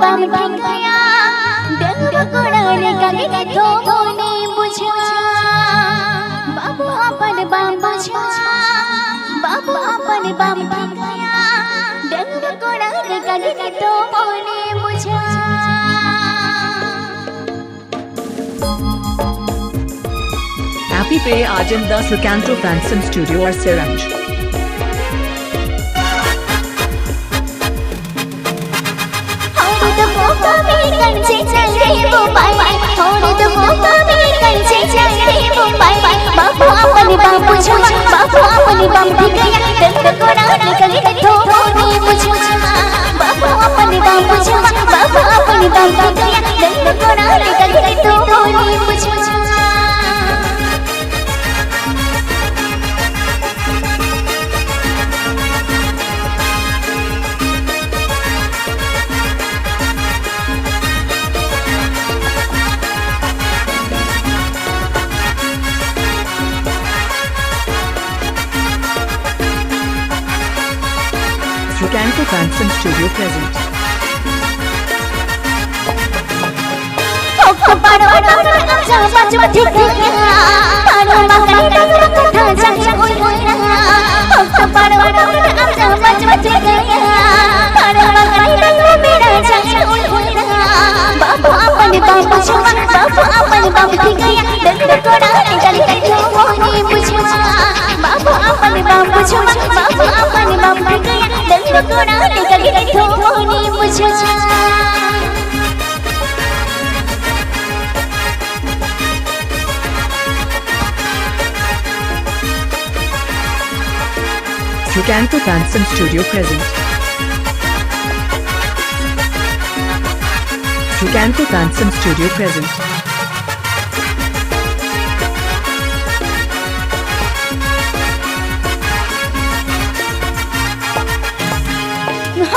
बम गया डंग कोड़ाने का तो मोने बुझा बाबू अपन बम बुझा बाबू अपन बम गया डंग कोड़ाने का तो मोने बुझा। Happy Pay Ajam the Srikanto Fanson Studio or Siranj. बाबू अपने बम बुझा बाबू अपने बम गया डंग कोड़ाने का तो मोने बुझा बाबू अपने बम बुझा बाबू अपने बम गया डंग कोड़ाने का तो मोने बुझा। Srikanto Fanson Studio present. Srikanto Fanson Studio present. Srikanto Fanson Studio present.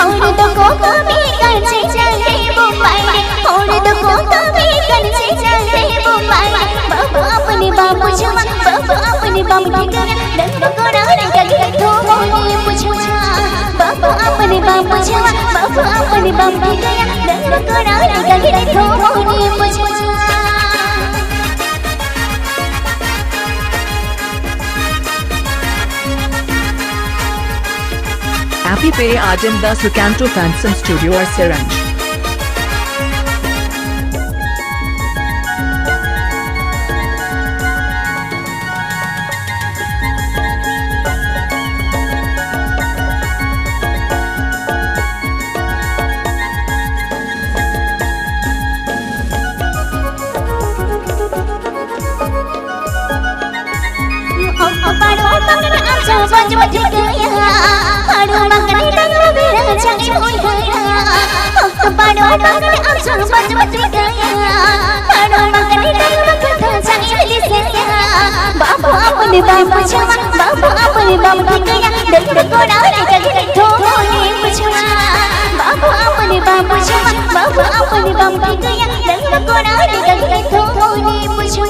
और तो को कभी करचे चले बुम्बाई और तो को कभी करचे चले बुम्बाई बाबू अपने बाबू छुआ बाबू अपने बाबू गया डंग कोड़ाने का तो मोने बुझा बाबू अपने बाबू छुआ बाबू अपने बाबू गया डंग कोड़ाने का तो मोने बुझा। Happy Pay Ajam the Srikanto Fanson Studio or Siranj. बाबू अपने बम बुझा बाबू अपने बम गया डंग कोड़ाने का तो मोने बुझा बाबू अपने बम बुझा बाबू अपने बम गया डंग कोड़ाने का तो मोने बुझा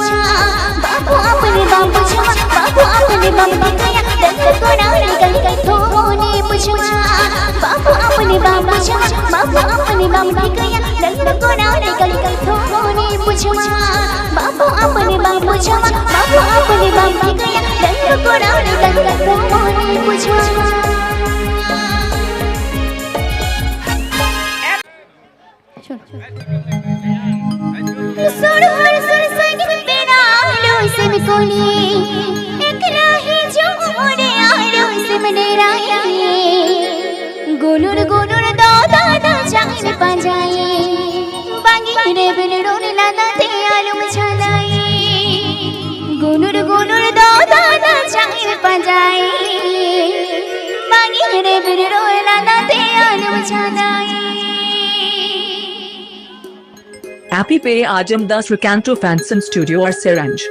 बाबू अपने बम बुझा बाबू अपने बम गया डंग कोड़ाने का तो मोने बुझा बाबू अपने बम बुझा बाबू अपने बम गया डंग कोड़ाने का तो मोने बुझा बाबू अपने बम बुझा बाबू अपने बम गया डंग कोड़ाने का तो मोने बुझा। सुर हर सुर संग तेरा आलो से मिकोली एक राही जो मोरे आलो से मनेराए गोलुर गोलुर दो दादा चांद पंजाए बागी रे बिलरोन लादा ते आलू मछलाए गोलुर गोलुर दो दादा चांद पंजाए बागी रे बिलरोन लादा ते आलू मछलाए। Happy Pay Ajam the Srikanto Fanson Studio or Siranj.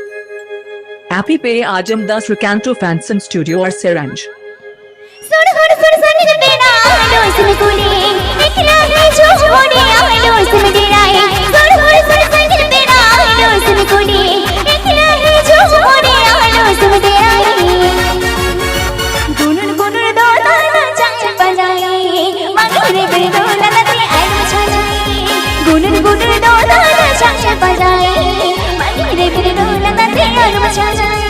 Happy Pay Ajam the Srikanto Fanson Studio or Siranj. सुर हर सुर संग तेरा आलो से मिकोली एक राही जो मोरे आलो से मनेराए सुर हर सुर संग तेरा आलो से मिकोली एक राही जो मोरे आलो से मनेराए गोलुर गोलुर दो दादा चांद पंजाए बागी रे बिलरोन लादा ते आलू मछलाए बजाए मनी रे मेरे ढोल नदी और मचा जाए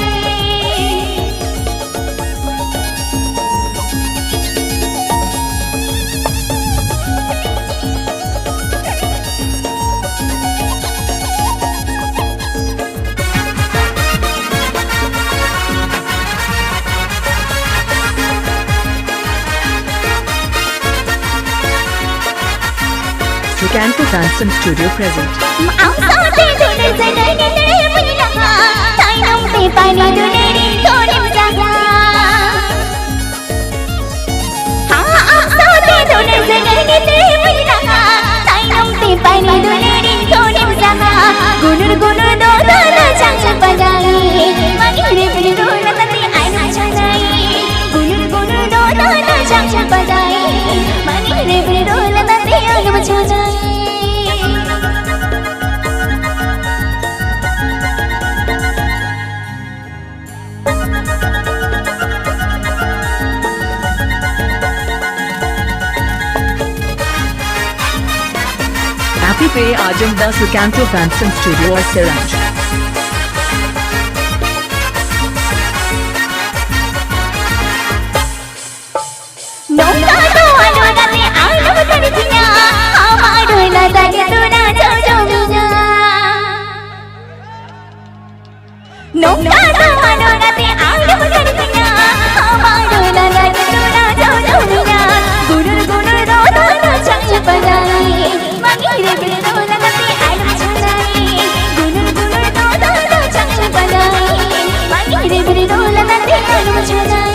Sukanto Fansom Studio present. आसाते धुने से डरने तेरे बिना ताइनों पे पानी डुलेरी कोने मजागा हाँ आसाते धुने से डरने तेरे बिना ताइनों पे पानी डुलेरी कोने मजागा गुनुर गुनुर दो दाना चांच बजाए मनी रे मेरे ढोल नदी आई नाचा जाए गुनुर गुनुर दो दाना चांच बजाए मनी रे मेरे ढोल नदी और मचा जाए Happy Pay Ajamda Sukanto Fansom Studio or Siranj. नौका तो अनुगते आलू तड़किया हमारो लगा के तोरा जो मिया नौका तो अनुगते आलू तड़किया हमारो लगा के तोरा जो मिया गुनुर गुनुर दो दाना चांच बजाए मनी रे मेरे ढोल नदी आलू छाए गुनुर गुनुर दो दाना चांच बजाए मनी रे मेरे ढोल नदी आलू छाए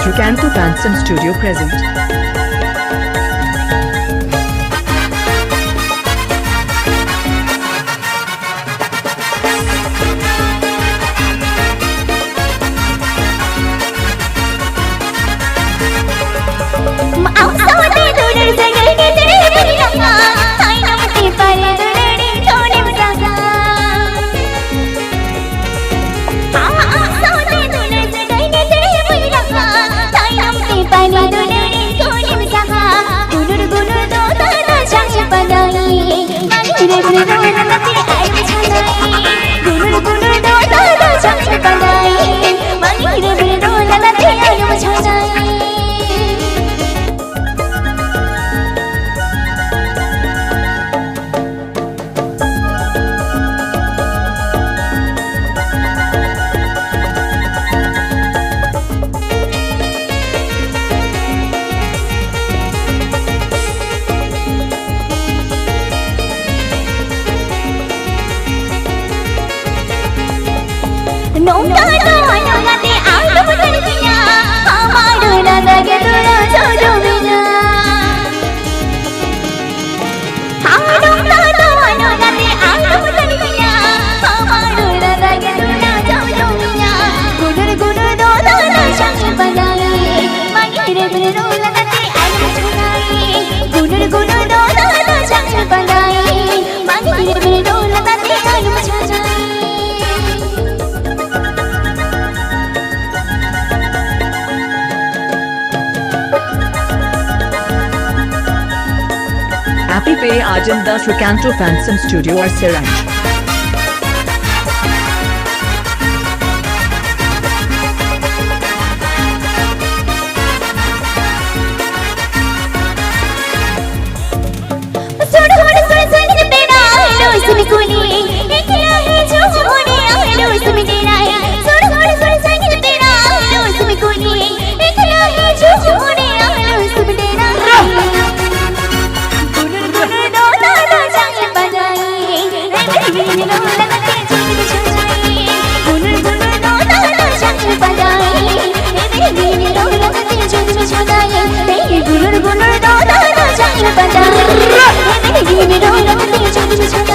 Sukanto Fansom Studio present. आसाते धुने से डरने तेरे बिना ताइनों पे पानी डुलेरी कोने मजागा हाँ आसाते धुने से डरने तेरे बिना ताइनों पे पानी डुलेरी कोने मजागा गुनुर गुनुर दो दाना चांच बजाए मनी रे मेरे ढोल नदी आई मचा जाए गुनुर गुनुर दो दाना चांच बजाए मनी रे मेरे ढोल नदी आई मचा जाए नौका तो अनुगते आलू तड़किया हमारो लगा के तोरा जो मिया हाँ नौका तो अनुगते आलू तड़किया हमारो लगा के तोरा जो मिया गुनुर गुनुर दो दाना चांच बजाए मनी रे मेरे ढोल नदी आई छाए गुनुर गुनुर दो दाना चांच बजाए मनी रे मेरे ढोल नदी आई मचा जाए Happy Pay Ajamda Sukanto Fansom Studio or Siranj. सुन कोनी एकला है जो होने आलो सुन तेरा है सुन संग तेरा आलो सुन कोनी एकला है जो होने आलो सुन तेरा गुनुर गुनुर दो दाना चांच बजाए रे मेरे ढोल नदी चुन छुछाए गुनुर गुनुर दो दाना चांच बजाए रे मेरे ढोल नदी चुन छुछाए रे गुनुर गुनुर दो दाना चांच बजाए रे मेरे ढोल नदी चुन छुछाए